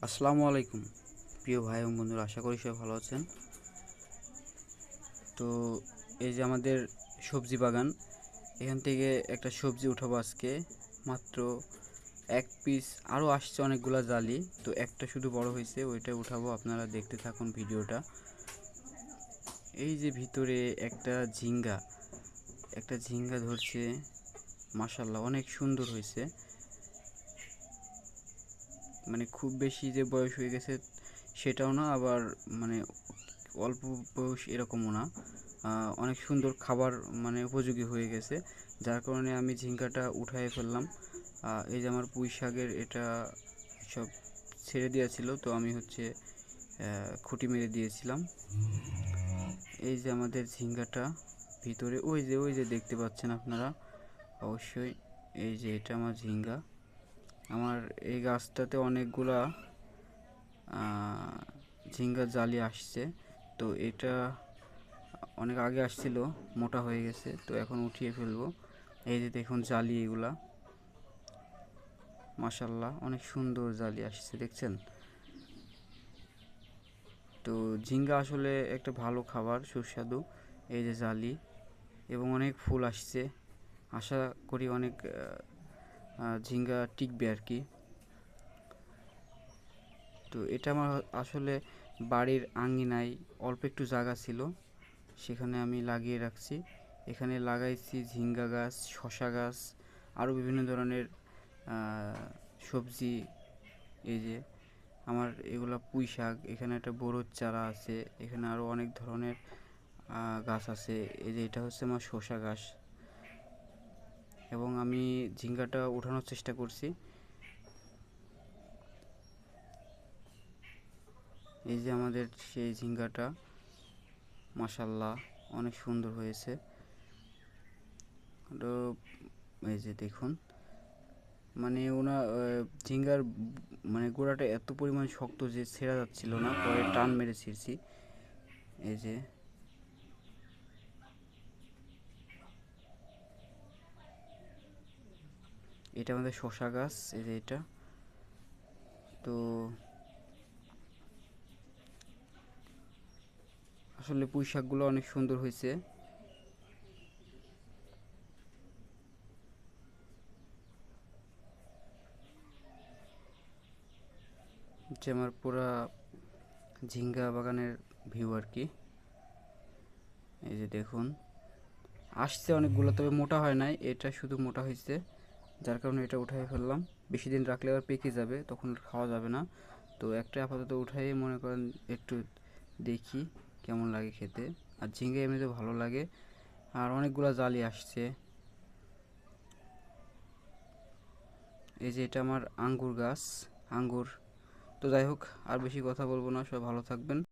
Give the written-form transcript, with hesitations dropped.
আসসালামু আলাইকুম প্রিয় ভাই এবং বন্ধুরা, আশা করি সবাই ভালো আছেন। তো এই যে আমাদের সবজি বাগান, এখান থেকে একটা সবজি উঠাবো আজকে। মাত্র এক পিস, আরও আসছে অনেকগুলা জালি, তো একটা শুধু বড় হয়েছে, ওইটা উঠাবো। আপনারা দেখতে থাকুন ভিডিওটা। এই যে ভিতরে একটা ঝিঙ্গা ধরছে, মাশাল্লাহ অনেক সুন্দর হয়েছে। মানে খুব বেশি যে বয়স হয়ে গেছে সেটাও না, আবার মানে অল্প বয়স এরকমও না। অনেক সুন্দর খাবার, মানে উপযোগী হয়ে গেছে, যার কারণে আমি ঝিঙ্গাটা উঠাই ফেললাম। এই যে আমার পুঁই শাকের এটা সব ছেড়ে দিয়েছিল, তো আমি খুঁটি মেরে দিয়েছিলাম। এই যে আমাদের ঝিঙ্গাটা ভিতরে, ওই যে দেখতে পাচ্ছেন আপনারা অবশ্যই। এই যে এটা আমার ঝিঙ্গা। আমার এই গাছটাতে অনেকগুলা ঝিঙ্গার জালি আসছে। তো এটা অনেক আগে আসছিল, মোটা হয়ে গেছে, তো এখন উঠিয়ে ফেলবো। এই যে দেখুন জালি, এগুলা মাশাল্লাহ অনেক সুন্দর জালি আসছে, দেখছেন? তো ঝিঙ্গা আসলে একটা ভালো খাবার, সুস্বাদু। এই যে জালি, এবং অনেক ফুল আসছে। আশা করি অনেক ঝিঙ্গা টিকবে আর কি। তো এটা আমার আসলে বাড়ির আঙিনায় অল্প একটু জায়গা ছিল, সেখানে আমি লাগিয়ে রাখছি। এখানে লাগাইছি ঝিঙ্গা গাছ, শশা গাছ, আরও বিভিন্ন ধরনের সবজি। এই যে আমার এগুলা পুঁই শাক, এখানে একটা বড়োর চারা আছে, এখানে আরও অনেক ধরনের গাছ আছে। এই যে এটা হচ্ছে আমার শশা গাছ, এবং আমি ঝিঙ্গাটা উঠানোর চেষ্টা করছি। এই যে আমাদের সেই ঝিঙ্গাটা, মাশাল্লাহ অনেক সুন্দর হয়েছে। তো এই যে দেখুন, মানে ঝিঙ্গার মানে গোড়াটা এত পরিমাণ শক্ত যে ছেঁড়া যাচ্ছিল না, পরে টান মেরে ছিঁড়ছি। এই যে এটা আমাদের শশা গাছ, এই যে এটা। তো আসলে পুঁই শাকগুলো অনেক সুন্দর হয়েছে। হচ্ছে আমার পুরা ঝিঙ্গা বাগানের ভিউ আর কি। এই যে দেখুন, আসছে অনেকগুলো, তবে মোটা হয় নাই, এটা শুধু মোটা হয়েছে, যার কারণে এটা উঠাই ফেললাম। বেশি দিন রাখলে আবার পেকে যাবে, তখন খাওয়া যাবে না। তো একটা আপাতত উঠাই, মনে করেন একটু দেখি কেমন লাগে খেতে। আর ঝিঙ্গা এমনিতে ভালো লাগে। আর অনেকগুলো জালি আসছে। এই যে এটা আমার আঙ্গুর গাছ, আঙ্গুর। তো যাই হোক, আর বেশি কথা বলবো না, সবাই ভালো থাকবেন।